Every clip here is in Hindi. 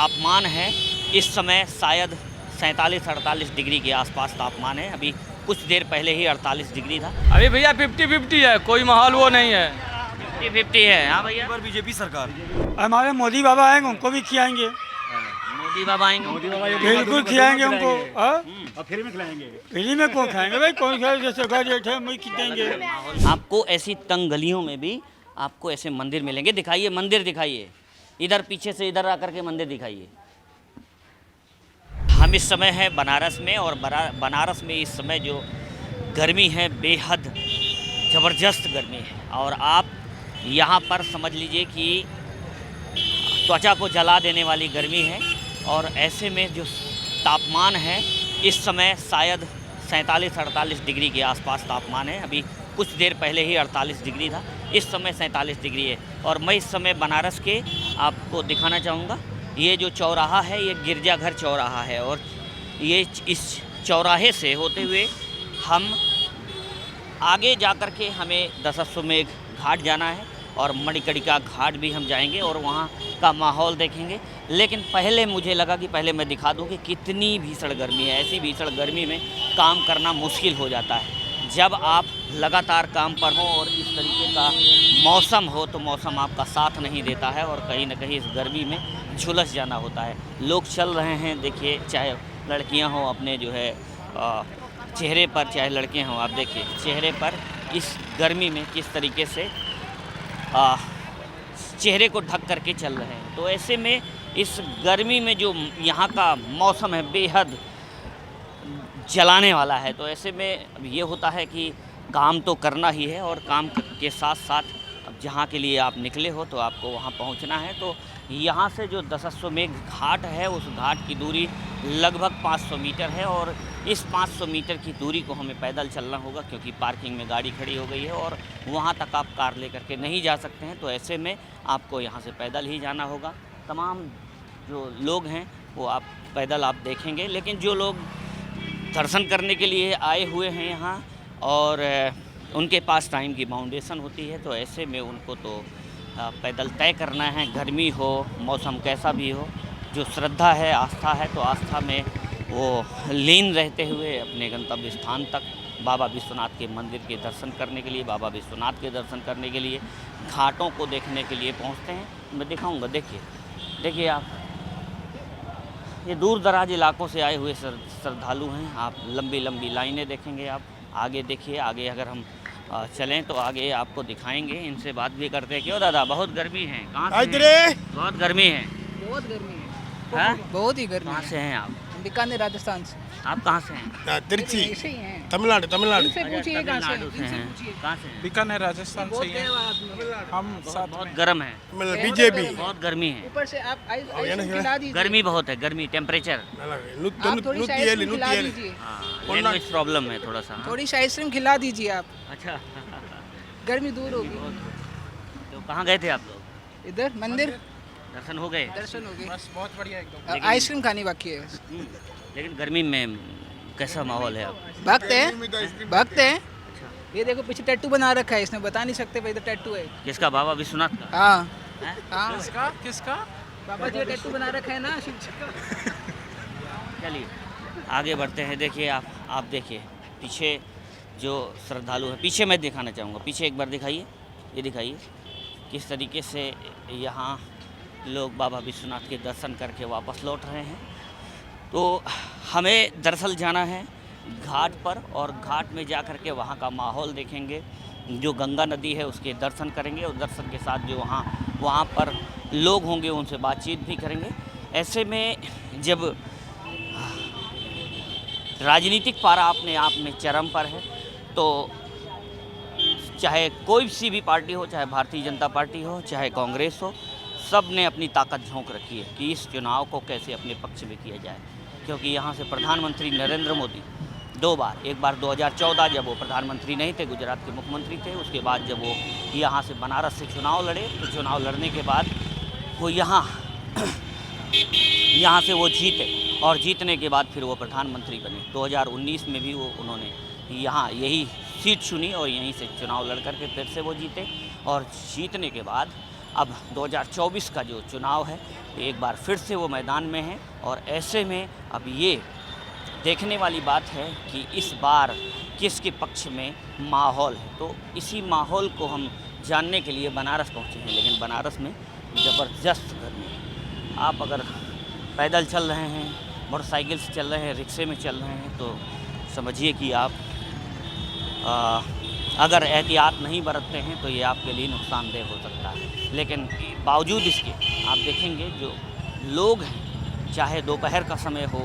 तापमान है इस समय शायद 47-48 डिग्री के आसपास तापमान है। अभी कुछ देर पहले ही 48 डिग्री था। अभी भैया 50-50 है, कोई माहौल वो नहीं है। 50-50 है। हाँ भैया, बीजेपी सरकार। हमारे मोदी बाबा आएंगे, उनको भी खिलाएंगे। मोदी बाबा आएंगे, बिल्कुल खिलाएंगे उनको। और फ्री में खिलाएंगे। फ्री में कौन खाएंगे भाई, कौन खाए, जैसे घर रेट है वही खिलाएंगे। आपको ऐसी तंग गलियों में भी आपको ऐसे मंदिर मिलेंगे। दिखाइए मंदिर, दिखाइए इधर, पीछे से इधर आकर के मंदिर दिखाइए। हम इस समय है बनारस में, और बनारस में इस समय जो गर्मी है बेहद ज़बरदस्त गर्मी है। और आप यहाँ पर समझ लीजिए कि त्वचा को जला देने वाली गर्मी है। और ऐसे में जो तापमान है इस समय शायद 47-48 डिग्री के आसपास तापमान है। अभी कुछ देर पहले ही 48 डिग्री था, इस समय 47 डिग्री है। और मैं इस समय बनारस के आपको दिखाना चाहूँगा, ये जो चौराहा है ये गिरजाघर चौराहा है। और ये इस चौराहे से होते हुए हम आगे जा कर के हमें दशाश्वमेध घाट जाना है, और मणिकर्णिका घाट भी हम जाएंगे और वहाँ का माहौल देखेंगे। लेकिन पहले मुझे लगा कि पहले मैं दिखा दूँ कि कितनी भीषण गर्मी है। ऐसी भीषण गर्मी में काम करना मुश्किल हो जाता है। जब आप लगातार काम पर हो और इस तरीके का मौसम हो तो मौसम आपका साथ नहीं देता है, और कहीं ना कहीं इस गर्मी में झुलस जाना होता है। लोग चल रहे हैं, देखिए, चाहे लड़कियां हों अपने जो है चेहरे पर, चाहे लड़के हों, आप देखिए चेहरे पर इस गर्मी में किस तरीके से चेहरे को ढक करके चल रहे हैं। तो ऐसे में इस गर्मी में जो यहाँ का मौसम है बेहद जलाने वाला है। तो ऐसे में अब ये होता है कि काम तो करना ही है, और काम के साथ साथ अब जहाँ के लिए आप निकले हो तो आपको वहाँ पहुँचना है। तो यहाँ से जो दशाश्वमेध घाट है उस घाट की दूरी लगभग 500 मीटर है, और इस 500 मीटर की दूरी को हमें पैदल चलना होगा, क्योंकि पार्किंग में गाड़ी खड़ी हो गई है और वहाँ तक आप कार लेकर के नहीं जा सकते हैं। तो ऐसे में आपको यहाँ से पैदल ही जाना होगा। तमाम जो लोग हैं वो आप पैदल आप देखेंगे, लेकिन जो लोग दर्शन करने के लिए आए हुए हैं यहाँ और उनके पास टाइम की बाउंडेशन होती है, तो ऐसे में उनको तो पैदल तय करना है, गर्मी हो मौसम कैसा भी हो। जो श्रद्धा है, आस्था है, तो आस्था में वो लीन रहते हुए अपने गंतव्य स्थान तक बाबा विश्वनाथ के मंदिर के दर्शन करने के लिए, बाबा विश्वनाथ के दर्शन करने के लिए, घाटों को देखने के लिए पहुंचते हैं। मैं दिखाऊंगा, देखिए आप, ये दूर दराज इलाकों से आए हुए श्रद्धालु हैं। आप लंबी लंबी लाइनें देखेंगे। आप आगे देखिए, आगे अगर हम चलें तो आगे आपको दिखाएंगे, इनसे बात भी करते हैं। क्यों दादा, बहुत गर्मी है? कहाँ से हैं? बहुत गर्मी है। बहुत गर्मी है। हाँ? बहुत ही गर्मी। कहाँ से हैं आप? बीकानेर, राजस्थान से। आप कहाँ से हैं? तिरछी, ऐसे ही हैं। तमिलनाडु। इनसे पूछिए कहाँ से तमिलनाडु से इनसे हैं। पूछिए। कहाँ से हैं? बीकानेर राजस्थान से ही है। हम साथ बहुत में गर्म है, बीजेपी बहुत गर्मी है, ऊपर से आप आइसक्रीम खिला दीजिए। गर्मी बहुत है, गर्मी टेम्परेचर। आप थोड़ी सी आइसक्रीम खिला दीजिए। लैंग्वेज प्रॉब्लम है थोड़ा सा। हाँ? थोड़ी सी आइसक्रीम खिला दीजिए आप, अच्छा। गर्मी दूर होगी। तो कहाँ गए थे आप लोग? इधर मंदिर दर्शन हो गए? दर्शन हो गए। बस बहुत बढ़िया एकदम। आइसक्रीम खानी बाकी है। लेकिन गर्मी में कैसा माहौल है अब? भक्त हैं। ये देखो पीछे टैटू बना रखा है, इसने बता नहीं सकते भाई इधर टैटू है। किसका? बाबा विश्वनाथ का? हाँ हैं? हाँ, किसका? बाबा जी का टैटू बना रखा है ना शिव जी का। चलिए आगे बढ़ते हैं। देखिए आप देखिए पीछे जो श्रद्धालु है, पीछे मैं दिखाना चाहूँगा, पीछे एक बार दिखाइए, ये दिखाइए किस तरीके से यहाँ लोग बाबा विश्वनाथ के दर्शन करके वापस लौट रहे हैं। तो हमें दरअसल जाना है घाट पर, और घाट में जा कर के वहाँ का माहौल देखेंगे, जो गंगा नदी है उसके दर्शन करेंगे, और दर्शन के साथ जो वहाँ पर लोग होंगे उनसे बातचीत भी करेंगे। ऐसे में जब राजनीतिक पारा अपने आप में चरम पर है, तो चाहे कोई सी भी पार्टी हो, चाहे भारतीय जनता पार्टी हो, चाहे कांग्रेस हो, सब ने अपनी ताकत झोंक रखी है कि इस चुनाव को कैसे अपने पक्ष में किया जाए। क्योंकि यहाँ से प्रधानमंत्री नरेंद्र मोदी 2 बार, एक बार 2014 जब वो प्रधानमंत्री नहीं थे, गुजरात के मुख्यमंत्री थे, उसके बाद जब वो यहाँ से बनारस से चुनाव लड़े, तो चुनाव लड़ने के बाद वो यहाँ से वो जीते, और जीतने के बाद फिर वो प्रधानमंत्री बने। 2019 में भी वो उन्होंने यहाँ यही सीट चुनी और यहीं से चुनाव लड़ कर के फिर से वो जीते, और जीतने के बाद अब 2024 का जो चुनाव है एक बार फिर से वो मैदान में है और ऐसे में अब ये देखने वाली बात है कि इस बार किसके पक्ष में माहौल है। तो इसी माहौल को हम जानने के लिए बनारस पहुँचे हैं, लेकिन बनारस में ज़बरदस्त गर्मी है। आप अगर पैदल चल रहे हैं, मोटरसाइकिल से चल रहे हैं, रिक्शे में चल रहे हैं, तो समझिए कि आप अगर एहतियात नहीं बरतते हैं तो ये आपके लिए नुकसानदेह हो सकता है। लेकिन बावजूद इसके आप देखेंगे जो लोग हैं, चाहे दोपहर का समय हो,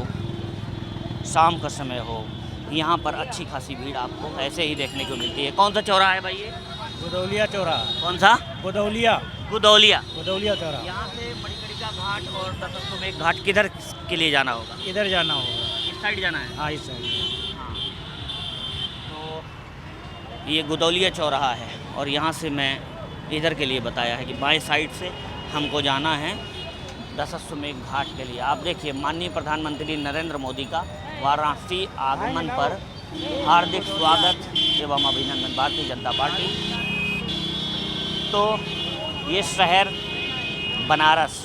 शाम का समय हो, यहाँ पर अच्छी खासी भीड़ आपको ऐसे ही देखने को मिलती है। कौन सा चौराहा है भाई ये? गुदौलिया चौराहा। कौन सा? गुदौलिया गुदौलिया। गुदौलिया चौराहा। यहाँ से मणिकर्णिका घाट और दशाश्वमेध घाट किधर के लिए जाना होगा? इधर जाना होगा। इस साइड जाना है? हाँ, इस साइड। हाँ। तो ये गुदौलिया चौराहा है और यहाँ से मैं इधर के लिए बताया है कि बाएं साइड से हमको जाना है दशाश्वमेध घाट के लिए। आप देखिए माननीय प्रधानमंत्री नरेंद्र मोदी का वाराणसी आगमन पर हार्दिक स्वागत एवं अभिनंदन भारतीय जनता पार्टी। तो ये शहर बनारस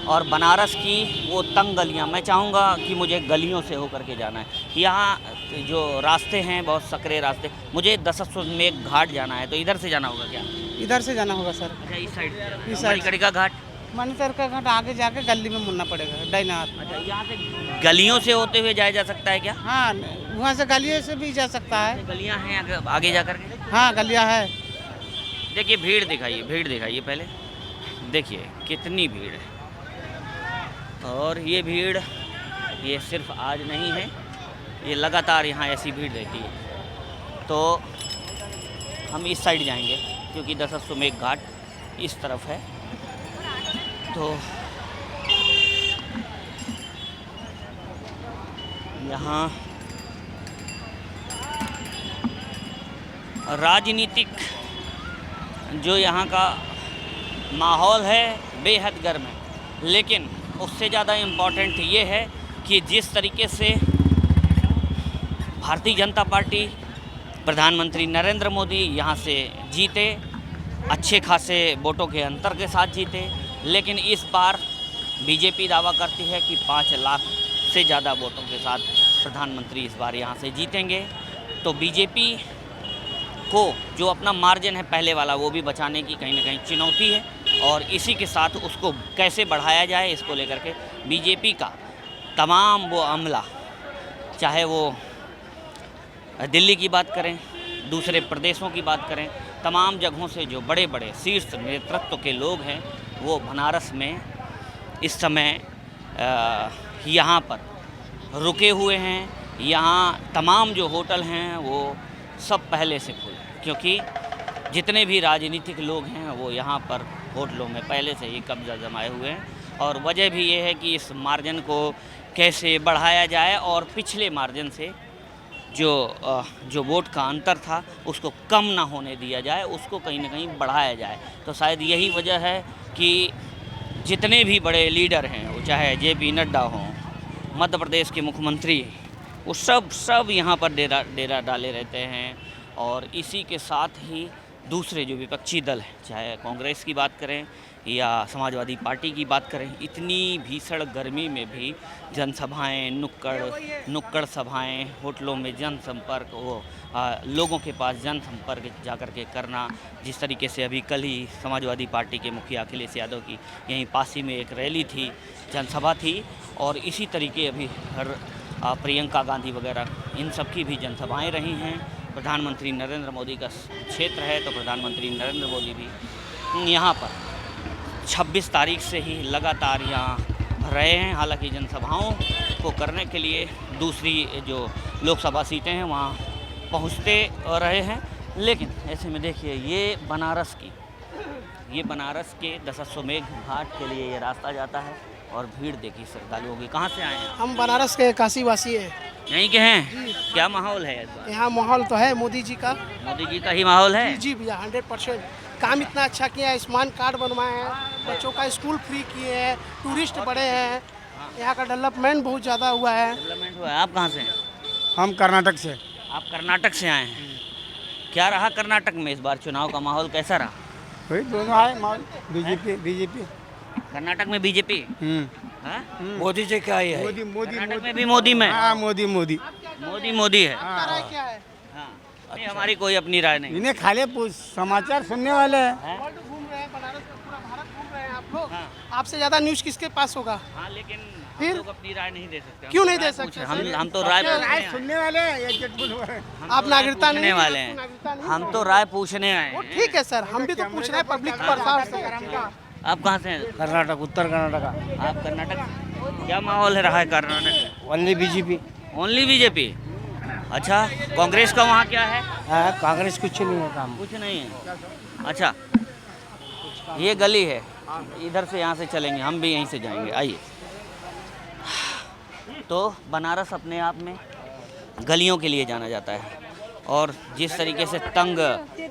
और बनारस की वो तंग गलियाँ, मैं चाहूँगा कि मुझे गलियों से होकर के जाना है। यहाँ जो रास्ते हैं बहुत सकरे रास्ते, मुझे दशाश्वमेध घाट जाना है, तो इधर से जाना होगा क्या? इधर से जाना होगा सर। अच्छा, इस साइड से? इस साइड। मणिकर्णिका घाट? मणिकर्णिका घाट आगे जाके गली में मुड़ना पड़ेगा, दाहिना हाथ। अच्छा, यहाँ से गलियों से होते हुए जाया जा सकता है क्या? हाँ, वहाँ से गलियों से भी जा सकता है। गलियाँ हैं आगे जा कर के? हाँ, गलियाँ है। देखिए भीड़ दिखाइए पहले, देखिए कितनी भीड़ है। और ये भीड़ ये सिर्फ आज नहीं है, ये लगातार यहाँ ऐसी भीड़ रहती है। तो हम इस साइड जाएंगे क्योंकि दशाश्वमेध घाट इस तरफ है। तो यहाँ राजनीतिक जो यहाँ का माहौल है बेहद गर्म है, लेकिन उससे ज़्यादा इम्पॉर्टेंट ये है कि जिस तरीके से भारतीय जनता पार्टी प्रधानमंत्री नरेंद्र मोदी यहाँ से जीते, अच्छे खासे वोटों के अंतर के साथ जीते, लेकिन इस बार बीजेपी दावा करती है कि 5 लाख से ज़्यादा वोटों के साथ प्रधानमंत्री इस बार यहाँ से जीतेंगे। तो बीजेपी को जो अपना मार्जिन है पहले वाला वो भी बचाने की कहीं ना कहीं चुनौती है, और इसी के साथ उसको कैसे बढ़ाया जाए इसको लेकर के बीजेपी का तमाम वो अमला, चाहे वो दिल्ली की बात करें, दूसरे प्रदेशों की बात करें, तमाम जगहों से जो बड़े बड़े शीर्ष नेतृत्व के लोग हैं वो बनारस में इस समय यहाँ पर रुके हुए हैं। यहाँ तमाम जो होटल हैं वो सब पहले से खुले, क्योंकि जितने भी राजनीतिक लोग हैं वो यहाँ पर होटलों में पहले से ही कब्जा जमाए हुए हैं। और वजह भी ये है कि इस मार्जिन को कैसे बढ़ाया जाए और पिछले मार्जिन से जो वोट का अंतर था उसको कम ना होने दिया जाए, उसको कहीं ना कहीं बढ़ाया जाए। तो शायद यही वजह है कि जितने भी बड़े लीडर हैं, वो चाहे JP नड्डा हों, मध्य प्रदेश के मुख्यमंत्री, वो सब यहाँ पर डेरा डाले रहते हैं। और इसी के साथ ही दूसरे जो विपक्षी दल हैं, चाहे कांग्रेस की बात करें या समाजवादी पार्टी की बात करें, इतनी भीषण गर्मी में भी जनसभाएं, नुक्कड़ सभाएं, होटलों में जनसंपर्क, वो लोगों के पास जनसंपर्क जाकर के करना। जिस तरीके से अभी कल ही समाजवादी पार्टी के मुखिया अखिलेश यादव की यहीं पासी में एक रैली थी, जनसभा थी, और इसी तरीके अभी प्रियंका गांधी वगैरह इन सब की भी जनसभाएँ रही हैं। प्रधानमंत्री नरेंद्र मोदी का क्षेत्र है, तो प्रधानमंत्री नरेंद्र मोदी भी यहाँ पर 26 तारीख से ही लगातार यहाँ रहे हैं। हालांकि जनसभाओं को करने के लिए दूसरी जो लोकसभा सीटें हैं वहाँ पहुँचते रहे हैं, लेकिन ऐसे में देखिए ये बनारस के दशाश्वमेध घाट के लिए ये रास्ता जाता है और भीड़ देखिए श्रद्धालुओं की। कहाँ से आए हैं? हम बनारस के काशी वासी हैं। यहीं के हैं? क्या माहौल है इस बार? यहाँ माहौल तो है मोदी जी का। मोदी जी का ही माहौल है? जी भैया, 100% काम इतना अच्छा किया है, आयुष्मान कार्ड बनवाए हैं, बच्चों का स्कूल फ्री किए हैं, टूरिस्ट बढ़े हैं, यहाँ का डेवलपमेंट बहुत ज़्यादा हुआ है। डेवलपमेंट हुआ है। आप कहाँ से हैं? हम कर्नाटक से। आप कर्नाटक से आए हैं। क्या रहा कर्नाटक में इस बार चुनाव का माहौल कैसा रहा? वही दोनों आए बीजेपी बीजेपी। कर्नाटक में बीजेपी। हाँ? मोदी से क्या है? मोदी मोदी कर्नाटक में भी मोदी में। हाँ मोदी मोदी। मोदी मोदी है। आपका राय क्या है? हाँ। नहीं, हमारी कोई अपनी राय नहीं। इन्हें खाली समाचार सुनने वाले हैं। वर्ल्ड घूम रहे हैं, बनारस का पूरा भारत घूम रहे हैं आप लोग। हाँ। आपसे ज्यादा न्यूज़ किसके पास होगा? हाँ, लेकिन फिर? हम लोग अपनी राय नहीं दे सकते। क्यों हम नहीं तो दे राय सकते? पूछे- हम तो राय पूछने आए हैं। सुनने वाले हैं ये चटपुट हम आप तो राय नागरिकता पूछने नहीं वाले आपको हैं। नागरिकता नहीं हम तो राय पूछने आए वो हैं। ठीक है सर, हम भी तो पूछ रहे हैं पब्लिक प्रसार से। आप कहाँ से हैं? कर्नाटक उत्तर कर्नाटक आप कर्नाटक से? क्या माहौल है रहा है कर्नाटक में? Only BJP. Only BJP. अच्छा, कांग्रेस का वहाँ क्या है? कांग्रेस कुछ नहीं है काम। कुछ नहीं है। अच्छा, ये गली है, इधर से यहाँ से चलेंगे, हम भी यहीं से जाएंगे। आइए। तो बनारस अपने आप में गलियों के लिए जाना जाता है, और जिस तरीके से तंग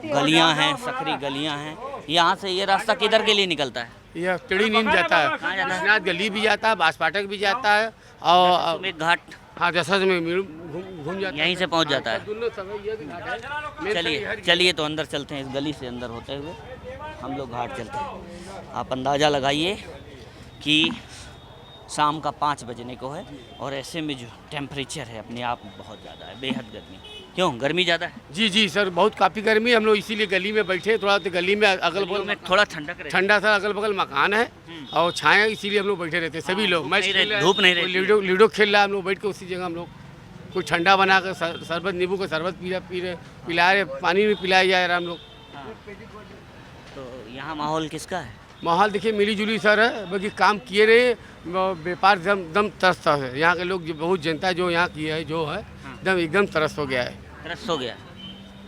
गलियां हैं, सकरी गलियां हैं, यहाँ से ये रास्ता किधर के लिए निकलता है? यह टिड़ी नीम जाता है, कहाँ जाता है? विश्वनाथ गली भी जाता है, बांसपाटक भी जाता है, और एक घाट हाँ दशरथ में घूम जाता है, यहीं से पहुँच जाता है। दोनों समय ये भी घाट है। चलिए चलिए, तो अंदर चलते हैं, इस गली से अंदर होते हुए हम लोग घाट चलते हैं। आप अंदाज़ा लगाइए कि शाम का 5 बजने को है, और ऐसे में जो टेम्परेचर है अपने आप में बहुत ज़्यादा है, बेहद गर्मी। क्यों गर्मी ज़्यादा है? जी जी सर, बहुत काफ़ी गर्मी है। हम लोग इसीलिए गली में बैठे, थोड़ा तो गली में अगल गलियों बगल में थोड़ा ठंडक रहे। ठंडा सा अगल बगल मकान है और छाया, इसीलिए हम लोग बैठे रहते हैं सभी लोग। मैच नहीं खेल रहती, रहे हैं, धूप नहीं कोई रहती। लूडो खेल रहा है, हम लोग बैठ के उसी जगह हम लोग कुछ ठंडा बना कर शरबत, नींबू का शरबत पिला रहे, पानी भी पिलाया जा रहा है हम लोग। तो यहाँ माहौल किसका है? माहौल देखिए मिली जुली सर है, बाकी काम किए रहे, व्यापार दम तरस है। यहाँ के लोग जो बहुत जनता जो यहाँ की है जो है एकदम तरस हो गया है। त्रस्त हो गया,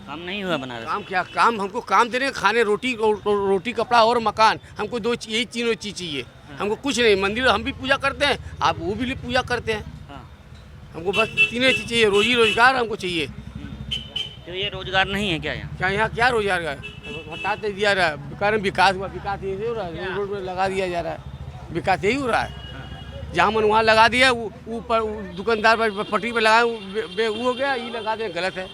काम नहीं हुआ बनारस। काम क्या काम, हमको काम दे रहे हैं, खाने रोटी कपड़ा और मकान, हमको यही तीनों चीज़ चाहिए। हमको कुछ नहीं, मंदिर हम भी पूजा करते हैं, आप वो भी पूजा करते हैं, हाँ। हमको बस तीनों चीज़ चाहिए, रोजी रोजगार हमको चाहिए। तो ये रोजगार नहीं है क्या यहाँ? क्या यहाँ क्या रोजगार है? हटाते दिया रहा है, कारण विकास हुआ, विकास यही हो रहा है, रोड में लगा दिया जा रहा है, विकास यही हो रहा है। जहाँ मन वहाँ लगा दिया, ऊपर दुकानदार पर पटरी पे लगाए, वो हो गया, ये लगा दे, गलत है।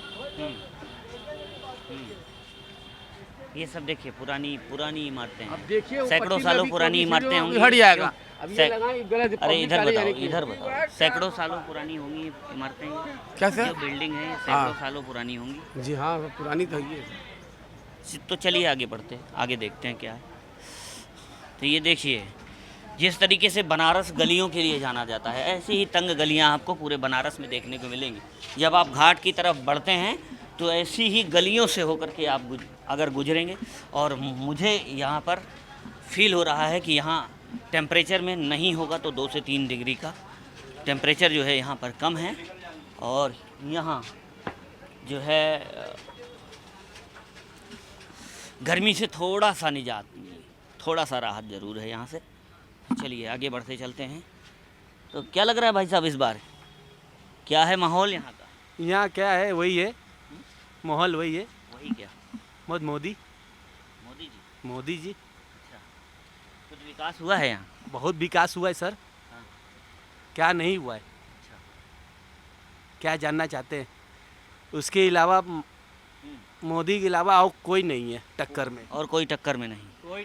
ये सब देखिए पुरानी इमारतें अब हैं, देखिए वो सैकड़ों पट्टी में सालों अभी पुरानी कौन सी इमारतें जो होंगी। हट जाएगा। क्यों? अब ये सै- लगाए, गलत है, अरे पब्लिक इधर आने जाने बताओ, की। इधर बताओ, सैकड़ों सालों पुरानी होंगी इमारतें ये? क्या सर? जो बिल्डिंग है ये सैकड़ों सालों पुरानी होंगी। जी हाँ, पुरानी तो ये तो चलिए आगे बढ़ते हैं, आगे देखते हैं क्या है। तो ये देखिए, जिस तरीके से बनारस गलियों के लिए जाना जाता है, ऐसी ही तंग गलियां आपको पूरे बनारस में देखने को मिलेंगी। जब आप घाट की तरफ बढ़ते हैं तो ऐसी ही गलियों से होकर के आप अगर गुजरेंगे, और मुझे यहाँ पर फील हो रहा है कि यहाँ टेम्परेचर में नहीं होगा तो 2 से 3 डिग्री का टेम्परेचर जो है यहाँ पर कम है, और यहाँ जो है गर्मी से थोड़ा सा निजात, थोड़ा सा राहत ज़रूर है यहाँ से। चलिए आगे बढ़ते चलते हैं। तो क्या लग रहा है भाई साहब, इस बार क्या है माहौल यहाँ का? यहाँ क्या है वही है, माहौल वही है। वही क्या? मोदी मोदी जी? मोदी जी, अच्छा, कुछ विकास हुआ है यहाँ? बहुत विकास हुआ है सर। हाँ। क्या नहीं हुआ है? अच्छा। क्या जानना चाहते हैं? उसके अलावा मोदी के अलावा और कोई नहीं है टक्कर में। और कोई टक्कर में नहीं?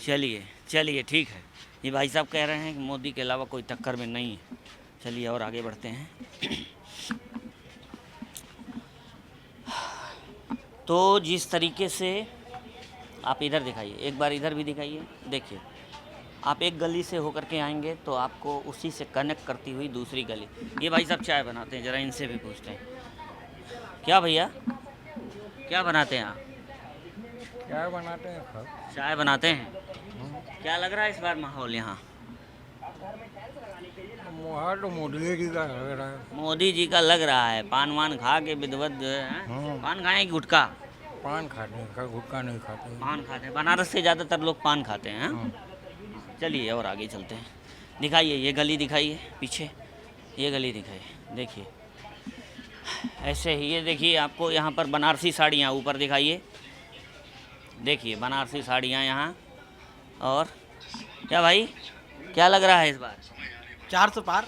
चलिए चलिए ठीक है, ये भाई साहब कह रहे हैं कि मोदी के अलावा कोई टक्कर में नहीं है। चलिए और आगे बढ़ते हैं। तो जिस तरीके से आप इधर दिखाइए, एक बार इधर भी दिखाइए। देखिए, आप एक गली से होकर के आएंगे तो आपको उसी से कनेक्ट करती हुई दूसरी गली। ये भाई साहब चाय बनाते हैं, ज़रा इनसे भी पूछते हैं। क्या भैया, क्या बनाते हैं आप? क्या बनाते हैं? चाय बनाते हैं। क्या लग रहा है इस बार माहौल यहाँ? माहौल तो मोदी जी का लग रहा है। मोदी जी का लग रहा है। पान वान खा के विधवत जो है, पान खाएं कि गुटखा? पान खाते हैं, गुटखा नहीं खाते। पान खाते हैं, बनारस से ज़्यादातर लोग पान खाते हैं। चलिए और आगे चलते हैं। दिखाइए, ये गली दिखाइए पीछे, ये गली दिखाइए। देखिए ऐसे ही, ये देखिए आपको यहाँ पर बनारसी साड़ियाँ ऊपर दिखाइए। देखिए बनारसी साड़ियाँ यहाँ। और क्या भाई, क्या लग रहा है इस बार? 400 पार।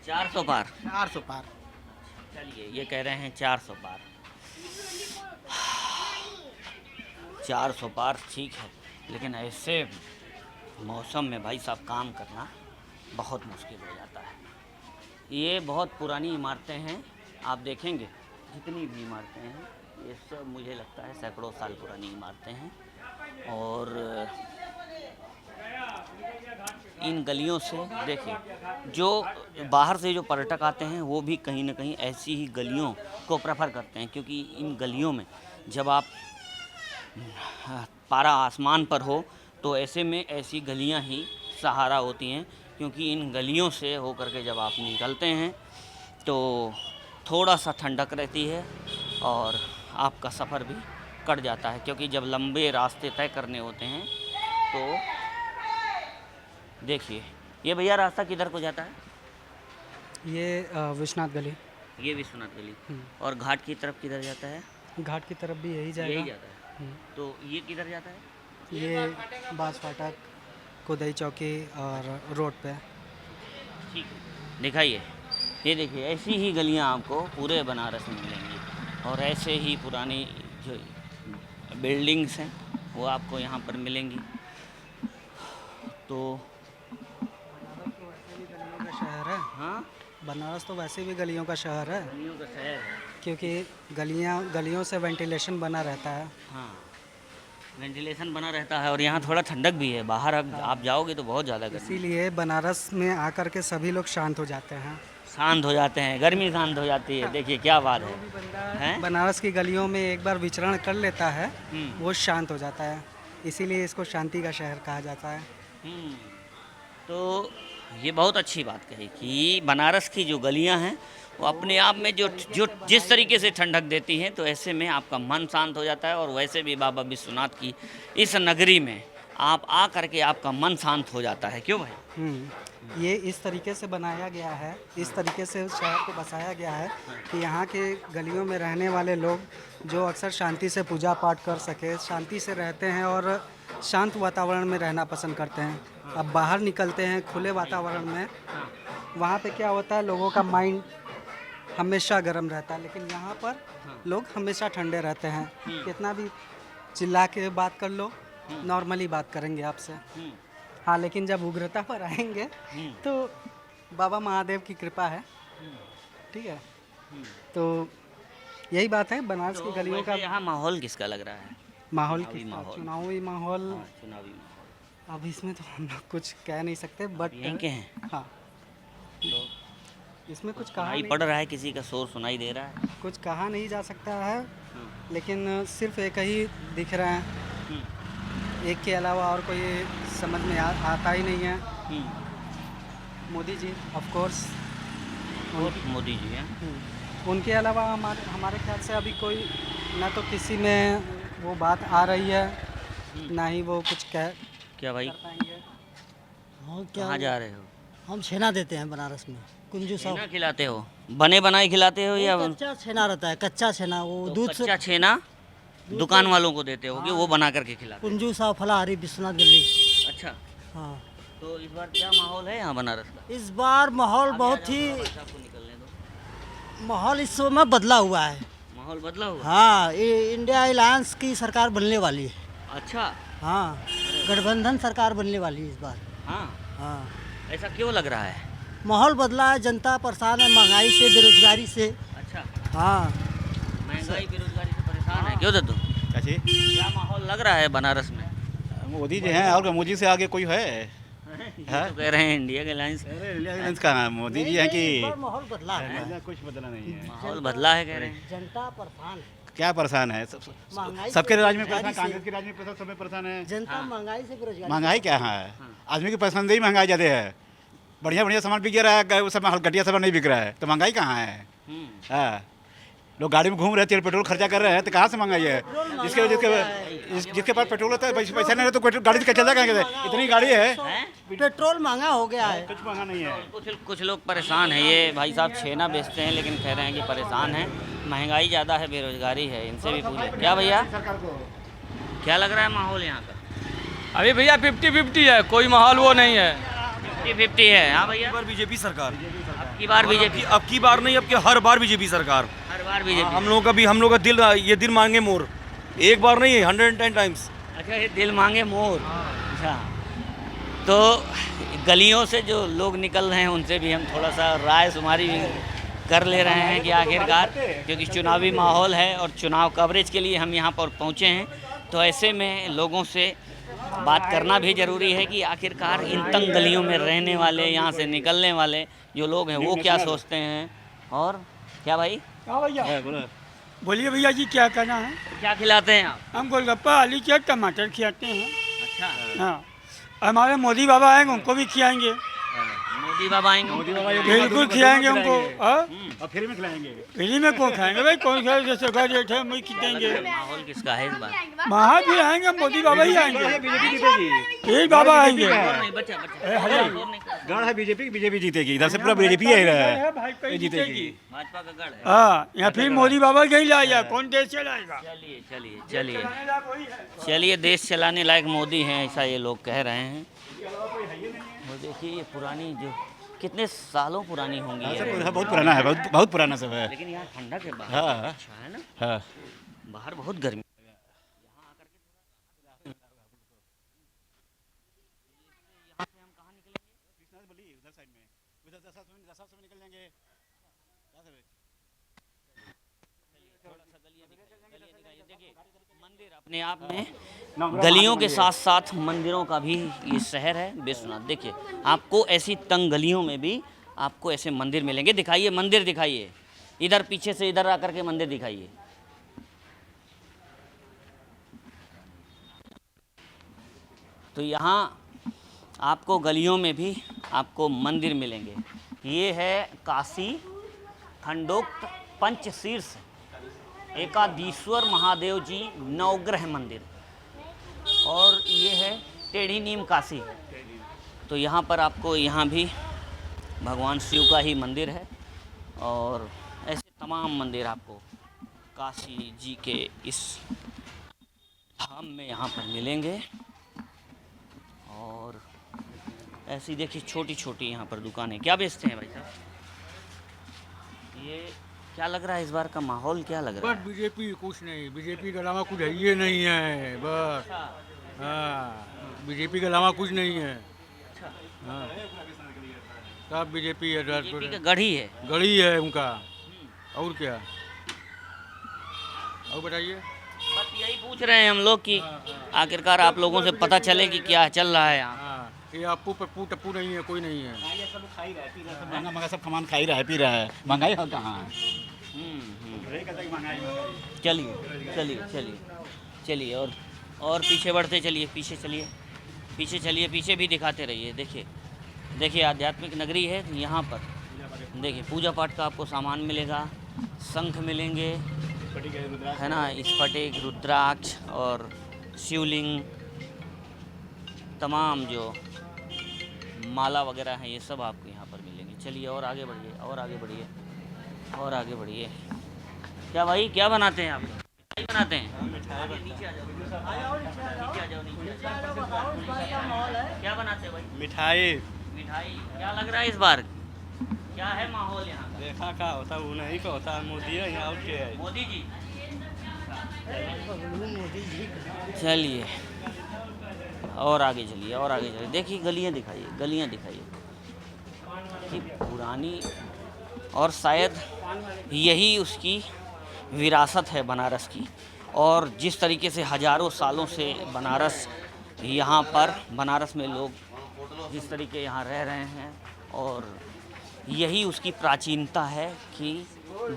400 पार? 400 पार। चलिए, ये कह रहे हैं 400 पार। 400 पार ठीक है, लेकिन ऐसे मौसम में भाई साहब काम करना बहुत मुश्किल हो जाता है। ये बहुत पुरानी इमारतें हैं, आप देखेंगे जितनी भी इमारतें हैं ये सब मुझे लगता है सैकड़ों साल पुरानी इमारतें हैं। और इन गलियों से देखिए, जो बाहर से जो पर्यटक आते हैं वो भी कहीं ना कहीं ऐसी ही गलियों को प्रेफर करते हैं, क्योंकि इन गलियों में जब आप पारा आसमान पर हो तो ऐसे में ऐसी गलियां ही सहारा होती हैं, क्योंकि इन गलियों से होकर के जब आप निकलते हैं तो थोड़ा सा ठंडक रहती है और आपका सफ़र भी कट जाता है, क्योंकि जब लंबे रास्ते तय करने होते हैं तो देखिए ये भैया रास्ता किधर को जाता है? ये विश्वनाथ गली, ये विश्वनाथ गली। और घाट की तरफ किधर जाता है? घाट की तरफ भी यही जाएगा। यही जाता है। तो ये किधर जाता है? ये बास फाटक, कोदई चौकी और रोड पे। ठीक है, दिखाइए। ये देखिए ऐसी ही गलियां आपको पूरे बनारस में मिलेंगी और ऐसे ही पुरानी जो बिल्डिंग्स हैं वो आपको यहाँ पर मिलेंगी। तो गलियों का शहर है। हाँ, बनारस तो वैसे भी गलियों का शहर है, गलियों का शहर है। क्योंकि गलियों से वेंटिलेशन बना रहता है। हाँ, वेंटिलेशन बना रहता है और यहाँ थोड़ा ठंडक भी है। बाहर आप जाओगे तो बहुत ज़्यादा गर्मी, इसीलिए बनारस में आकर के सभी लोग शांत हो जाते हैं। शांत हो जाते हैं, गर्मी शांत हो जाती है। देखिए क्या बात है। बनारस की गलियों में एक बार विचरण कर लेता है हम्म। वो शांत हो जाता है, इसीलिए इसको शांति का शहर कहा जाता है। तो ये बहुत अच्छी बात कही कि बनारस की जो गलियां हैं वो अपने आप में जो जिस तरीके से ठंडक देती हैं, तो ऐसे में आपका मन शांत हो जाता है। और वैसे भी बाबा विश्वनाथ की इस नगरी में आप आ करके आपका मन शांत हो जाता है। क्यों भाई? ये इस तरीके से बनाया गया है, इस तरीके से उस शहर को बसाया गया है कि यहाँ के गलियों में रहने वाले लोग जो अक्सर शांति से पूजा पाठ कर सके, शांति से रहते हैं और शांत वातावरण में रहना पसंद करते हैं। अब बाहर निकलते हैं खुले वातावरण में, वहाँ पे क्या होता है, लोगों का माइंड हमेशा गर्म रहता है, लेकिन यहाँ पर लोग हमेशा ठंडे रहते हैं। कितना भी चिल्ला के बात कर लो, नॉर्मली बात करेंगे आपसे। हाँ, लेकिन जब उग्रता पर आएंगे तो बाबा महादेव की कृपा है। ठीक है, तो यही बात है बनारस की गलियों का। यहाँ माहौल किसका लग रहा है? माहौल चुनावी किसका? माहौल। चुनावी माहौल। चुनावी माहौल अब इसमें तो हम लोग कुछ कह नहीं सकते, बट यहीं के हैं। हाँ, तो इसमें कुछ कहा सुनाई नहीं, पड़ रहा है, किसी का शोर सुनाई दे रहा है। कुछ कहा नहीं जा सकता है, लेकिन सिर्फ एक ही दिख रहा है। एक के अलावा और कोई समझ में आता ही नहीं है। मोदी जी ऑफ कोर्स, मोदी जी हैं। उनके अलावा हमारे ख्याल से अभी कोई ना तो किसी में वो बात आ रही है, ना ही वो कुछ कह क्या भाई, कर पाएंगे। कहाँ जा रहे हो? हम छेना देते हैं बनारस में, कुंजू साहब। छेना खिलाते हो? बने बनाए खिलाते हो या कच्चा छेना रहता है, कच्चा छेना, वो तो दूध से। कच्चा छेना दुकान वालों को देते होगे, वो बना करके खिलाते कुंजू साहब फलाहारी विश्वनाथ गली। हो? अच्छा, हाँ, तो इस बार क्या माहौल है यहाँ बनारस का? इस बार माहौल बहुत ही, आपको निकलने दो। माहौल इस समय बदला हुआ है। माहौल बदला हुआ? हाँ, इंडिया अलायंस की सरकार बनने वाली है। अच्छा, हाँ, गठबंधन सरकार बनने वाली है इस बार। हाँ, हाँ, ऐसा क्यों लग रहा है? माहौल बदला है, जनता परेशान है महंगाई से, बेरोजगारी से। अच्छा, हाँ, महंगाई बेरोजगारी से परेशान है। क्यों दे तू? क्या माहौल लग रहा है बनारस में? मोदी जी हैं, और मोदी से आगे कोई है? ये तो कह रहे हैं इंडिया के अलायंस का मोदी जी हैं कि इस बार माहौल बदला है, कुछ बदला नहीं है। माहौल बदला है कह रहे हैं। जनता परेशान है। क्या परेशान है? महंगाई सबके से, राज्य में परेशान, बेरोजगारी से। कांग्रेस के राज्य में परेशान, सब में परेशान है। जनता महंगाई से, बेरोजगारी। महंगाई क्या है? आदमी की पसंद ही महंगाई ज़्यादा है। बढ़िया बढ़िया सामान बिक रहा है, सब घटिया सामान नहीं बिक रहा है, तो महंगाई कहाँ है? हाँ, लोग गाड़ी में घूम रहे हैं, तेल पेट्रोल खर्चा कर रहे हैं, तो कहाँ से महंगाई है? जिसके पास पेट्रोल होता है, पैसा नहीं है तो गाड़ी से चलता कहाँ? इतनी गाड़ी है, पेट्रोल महंगा हो गया है। कुछ महंगा नहीं है। कुछ लोग परेशान हैं। ये भाई साहब छेना बेचते हैं, लेकिन कह रहे हैं कि परेशान हैं, महंगाई ज़्यादा है, बेरोजगारी है। इनसे भी पूछे क्या भैया, क्या लग रहा है माहौल यहाँ का? अभी भैया 50-50 है, कोई माहौल वो नहीं है। 50-50 है। हाँ भैया, बीजेपी सरकार, अब की बार बीजेपी, अब की बार नहीं, अब की हर बार बीजेपी सरकार। हर बार बीजेपी। हम लोग का दिल, ये दिल मांगे मोर। एक बार नहीं, 110 टाइम्स। अच्छा, ये दिल मांगे मोर। अच्छा, तो गलियों से जो लोग निकल रहे हैं उनसे भी हम थोड़ा सा राय शुमारी भी कर ले रहे हैं कि आखिरकार, क्योंकि चुनावी माहौल है और चुनाव कवरेज के लिए हम यहाँ पर पहुँचे हैं, तो ऐसे में लोगों से बात करना भी ज़रूरी है कि आखिरकार इन तंग गलियों में रहने वाले, यहाँ से निकलने वाले जो लोग हैं वो क्या सोचते हैं। और क्या भाई, हाँ भैया, बोलिए भैया जी, क्या करना है? क्या खिलाते हैं आप? हम गोलगप्पा, आलू चाट, टमाटर खिलाते हैं। अच्छा, हाँ, हमारे मोदी बाबा आएंगे, उनको भी खिलाएंगे। मोदी बाबा आएंगे, बिल्कुल खिलाएंगे उनको। और फ्री में खिलाएंगे। फ्री में कौन खाएंगे भाई? कौन खाए? जैसे घर रेट है वही खिलाएंगे। माहौल किसका है इस बार? वहाँ भी आएंगे, मोदी बाबा ही आएंगे, यही बाबा आएंगे। गढ़ है बीजेपी, बीजेपी जीतेगी। इधर से पूरा बीजेपी ही रहा है, ये जीतेगी। भाजपा का गढ़ है। हाँ, या फिर मोदी बाबा के ही लाएगा, कौन देश चलाएगा? चलिए चलिए चलिए चलिए, देश चलाने लायक मोदी हैं, ऐसा ये लोग कह रहे हैं। और देखिए ये पुरानी, जो कितने सालों पुरानी होंगी ये, बहुत पुराना है, बहुत पुराना सब है। लेकिन यहाँ ठंडा के बाहर हाँ। अच्छा है ना, हाँ, बाहर बहुत गर्मी। मंदिर अपने आप में, गलियों के साथ साथ मंदिरों का भी ये शहर है विश्वनाथ। देखिए, आपको ऐसी तंग गलियों में भी आपको ऐसे मंदिर मिलेंगे। दिखाइए मंदिर, दिखाइए इधर, पीछे से इधर आकर के मंदिर दिखाइए। तो यहाँ आपको गलियों में भी आपको मंदिर मिलेंगे। ये है काशी खंडोक्त पंचशीर्ष एकाधीश्वर महादेव जी नवग्रह मंदिर, और ये है टेढ़ी नीम काशी। तो यहाँ पर आपको, यहाँ भी भगवान शिव का ही मंदिर है, और ऐसे तमाम मंदिर आपको काशी जी के इस धाम में यहाँ पर मिलेंगे। और ऐसी देखिए छोटी छोटी यहाँ पर दुकानें। क्या बेचते हैं भाई साहब? ये क्या लग रहा है इस बार का माहौल, क्या लग रहा है? बस बीजेपी, कुछ नहीं, बीजेपी के अलावा कुछ है ही नहीं है बस। हाँ, बीजेपी के अलावा कुछ नहीं है। हाँ, सब बीजेपी है, बीजेपी का गढ़ी है, गढ़ी है उनका। और क्या, और बताइए। बस यही पूछ रहे हैं हम लोग कि आखिरकार आप लोगों से पता चले कि क्या चल रहा है यहाँ। हाँ, ये आपू पप्पू टप्पू नहीं है, कोई नहीं है। महंगा महंगा सब सामान खा ही रहा है, पी रहा है। महंगाई हो कहाँ है? चलिए चलिए चलिए चलिए, और पीछे बढ़ते चलिए, पीछे चलिए, पीछे चलिए, पीछे भी दिखाते रहिए। देखिए देखिए, आध्यात्मिक नगरी है। यहाँ पर देखिए पूजा पाठ का आपको सामान मिलेगा, शंख मिलेंगे, है ना, स्फटिक, रुद्राक्ष और शिवलिंग, तमाम जो माला वगैरह हैं ये सब आपको यहाँ पर मिलेंगे। चलिए और आगे बढ़िए, और आगे बढ़िए, और आगे बढ़िए। क्या भाई, क्या बनाते हैं आप? मिठाई बनाते हैं? नीचे आ जाओ, नीचे आ जाओ, नीचे आ जाओ। क्या बनाते हैं भाई? मिठाई। मिठाई। क्या लग रहा है इस बार, क्या है माहौल यहाँ का? देखा क्या होता है, वो नहीं का होता है, मोदी है यहाँ, और क्या है? मोदी जी। चलिए और आगे चलिए, और आगे चलिए। देखिए गलियाँ दिखाइए, गलियाँ दिखाइए कि पुरानी, और शायद यही उसकी विरासत है बनारस की। और जिस तरीके से हज़ारों सालों से बनारस, यहाँ पर बनारस में लोग जिस तरीके यहाँ रह रहे हैं, और यही उसकी प्राचीनता है कि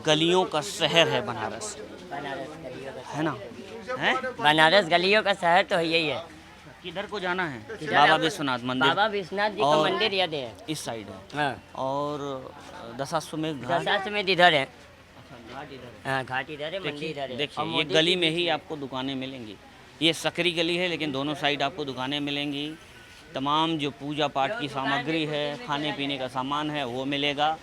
गलियों का शहर है बनारस, है ना? है बनारस गलियों का शहर तो यही है। किधर को जाना है? बाबा विश्वनाथ मंदिर, बाबा विश्वनाथ जी का मंदिर याद है, इस साइड है। हाँ। और दशाश्वमेध घाट, दशाश्वमेध इधर है। घाट इधर है। हाँ, घाट इधर है, मंदिर इधर है। देखिए ये गली में ही आपको दुकानें मिलेंगी। ये सकरी गली है, लेकिन दोनों साइड आपको दुकानें मिलेंगी। तमाम जो पूजा पाठ की सामग्री है, खाने पीने का सामान है, वो मिलेगा।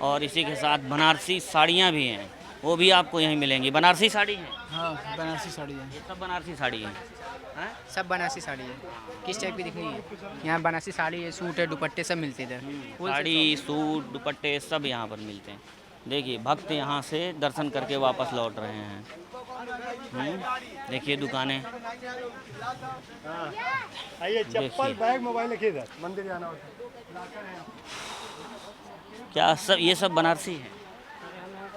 और इसी के साथ बनारसी साड़ियाँ भी हैं, वो भी आपको यहीं मिलेंगी। बनारसी साड़ी है? हाँ, बनारसी साड़ी है। ये सब बनारसी साड़ी है। सब बनारसी साड़ी है। किस टाइप की दिखनी है? यहाँ बनारसी साड़ी है, सूट है, दुपट्टे सब मिलते थे। साड़ी, सूट, दुपट्टे सब यहाँ पर मिलते हैं। देखिए भक्त यहाँ से दर्शन करके वापस लौट रहे हैं। देखिए दुकानें, आइए चप्पल, बैग मोबाइल रखिए इधर, मंदिर जाना होता क्या सब ये सब बनारसी है?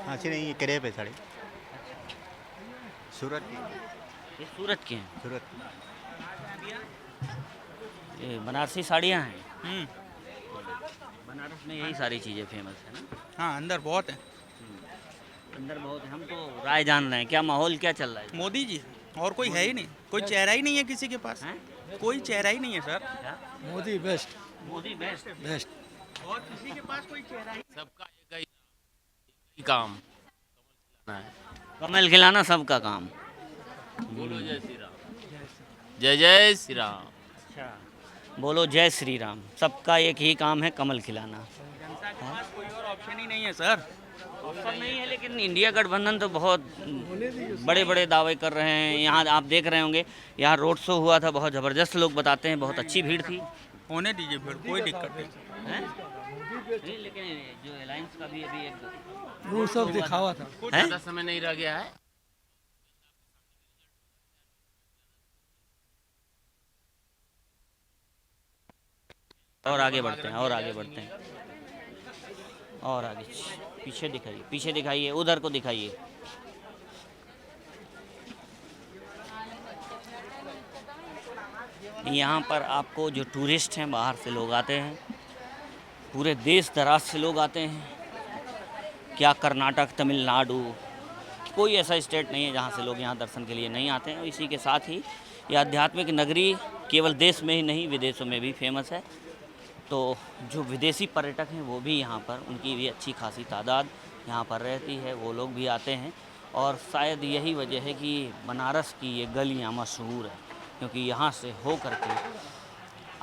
अच्छी नहीं ये करेब है साड़ी सूरत की ये सूरत के हैं। सूरत ये बनारसी साड़ियाँ हैं। बनारस में यही सारी चीज़ें फेमस है ना? हाँ अंदर बहुत है। अंदर बहुत है। हम तो राय जान रहे हैं, क्या माहौल क्या चल रहा है? मोदी जी और कोई है ही नहीं, कोई चेहरा ही नहीं है किसी के पास, हैं? कोई चेहरा ही नहीं है सर। क्या? Modi best Modi best. Best और किसी के पास कोई चेहरा ही सबका एक ही काम कमल खिलाना सबका काम। बोलो जय श्री राम, जय जय श्री राम। अच्छा, बोलो जय श्री राम। सबका एक ही काम है, कमल खिलाना। कोई और ऑप्शन ही नहीं है सर। ऑप्शन नहीं है, लेकिन इंडिया गठबंधन तो बहुत बड़े बड़े दावे कर रहे हैं। यहाँ आप देख रहे होंगे, यहाँ रोड शो हुआ था, बहुत ज़बरदस्त लोग बताते हैं, बहुत अच्छी भीड़ थी। होने दीजिए फिर, कोई दिक्कत नहीं। हैं? नहीं, लेकिन जो अलायंस का भी अभी एक वो सब दिखावा था। कुछ हैं? ज़्यादा समय नहीं रह गया है। और आगे बढ़ते हैं, और आगे बढ़ते हैं, और आगे पीछे दिखाइए, पीछे दिखाइए, उधर को दिखाइए। यहाँ पर आपको जो टूरिस्ट हैं, बाहर से लोग आते हैं, पूरे देश दराज से लोग आते हैं। क्या कर्नाटक, तमिलनाडु, कोई ऐसा स्टेट नहीं है जहाँ से लोग यहाँ दर्शन के लिए नहीं आते हैं। इसी के साथ ही यह आध्यात्मिक नगरी केवल देश में ही नहीं, विदेशों में भी फेमस है। तो जो विदेशी पर्यटक हैं वो भी यहाँ पर, उनकी भी अच्छी खासी तादाद यहाँ पर रहती है, वो लोग भी आते हैं। और शायद यही वजह है कि बनारस की ये गलियाँ मशहूर है, क्योंकि यहाँ से हो करके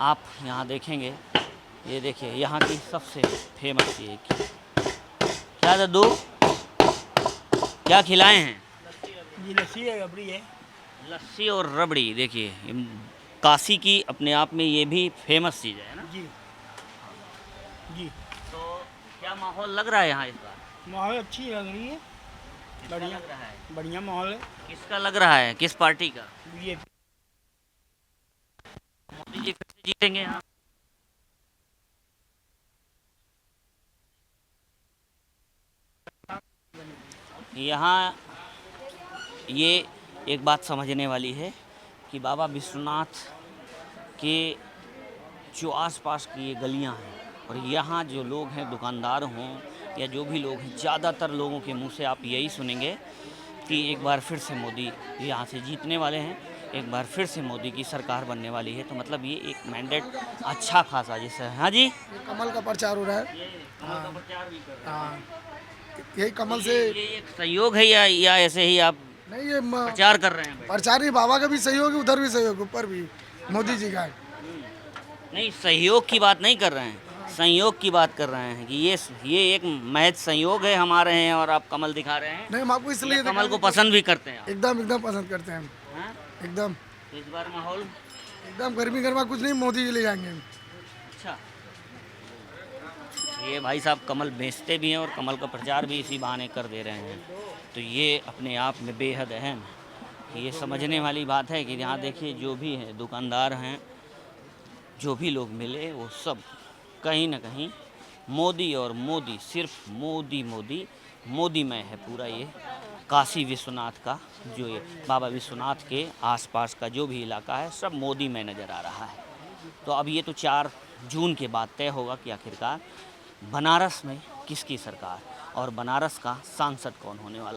आप यहाँ देखेंगे, ये देखिए यहाँ की सबसे फेमस ये क्या दद्दू, क्या खिलाए हैं? ये लस्सी है, रबड़ी है। लस्सी और रबड़ी। देखिए काशी की अपने आप में ये भी फेमस चीज़ है ना जी जी। तो क्या माहौल लग रहा है यहाँ इस बार? माहौल अच्छी लग रही है, किसका बढ़िया लग रहा है? बढ़िया माहौल है। किसका लग रहा है, किस पार्टी का? ये मोदी जी फिर से जीतेंगे यहाँ? यहाँ ये एक बात समझने वाली है कि बाबा विश्वनाथ के जो आसपास की ये गलियाँ हैं, और यहाँ जो लोग हैं, दुकानदार हों या जो भी लोग हैं, ज़्यादातर लोगों के मुंह से आप यही सुनेंगे कि एक बार फिर से मोदी यहाँ से जीतने वाले हैं, एक बार फिर से मोदी की सरकार बनने वाली है। तो मतलब ये एक मैंडेट अच्छा खासा जैसे। हाँ जी, कमल का प्रचार हो रहा है। हाँ, यही कमल से ये एक सहयोग है या ऐसे ही आप नहीं, ये प्रचार कर रहे हैं? प्रचार ही, बाबा का भी सहयोग है, उधर भी सहयोग, ऊपर भी मोदी जी का है। नहीं, सहयोग की बात नहीं कर रहे हैं, संयोग की बात कर रहे हैं कि ये एक महज संयोग है हमारे हैं, और आप कमल दिखा रहे हैं। नहीं, हम आपको इसलिए कमल को पसंद भी करते हैं आप? एकदम एकदम पसंद करते हैं हम, हाँ? एकदम तो इस बार माहौल एकदम गर्मी गर्मा कुछ नहीं, मोदी जी ले जाएंगे। अच्छा, ये भाई साहब कमल बेचते भी हैं और कमल का प्रचार भी इसी बहाने कर दे रहे हैं। तो ये अपने आप में बेहद अहम, ये समझने वाली बात है कि यहाँ देखिए जो भी है दुकानदार हैं, जो भी लोग मिले, वो सब कहीं ना कहीं मोदी और मोदी, सिर्फ मोदी मोदी मोदीमय है पूरा ये काशी विश्वनाथ का, जो ये बाबा विश्वनाथ के आसपास का जो भी इलाका है, सब मोदीमय नज़र आ रहा है। तो अब ये तो 4 जून के बाद तय होगा कि आखिरकार बनारस में किसकी सरकार और बनारस का सांसद कौन होने वाला।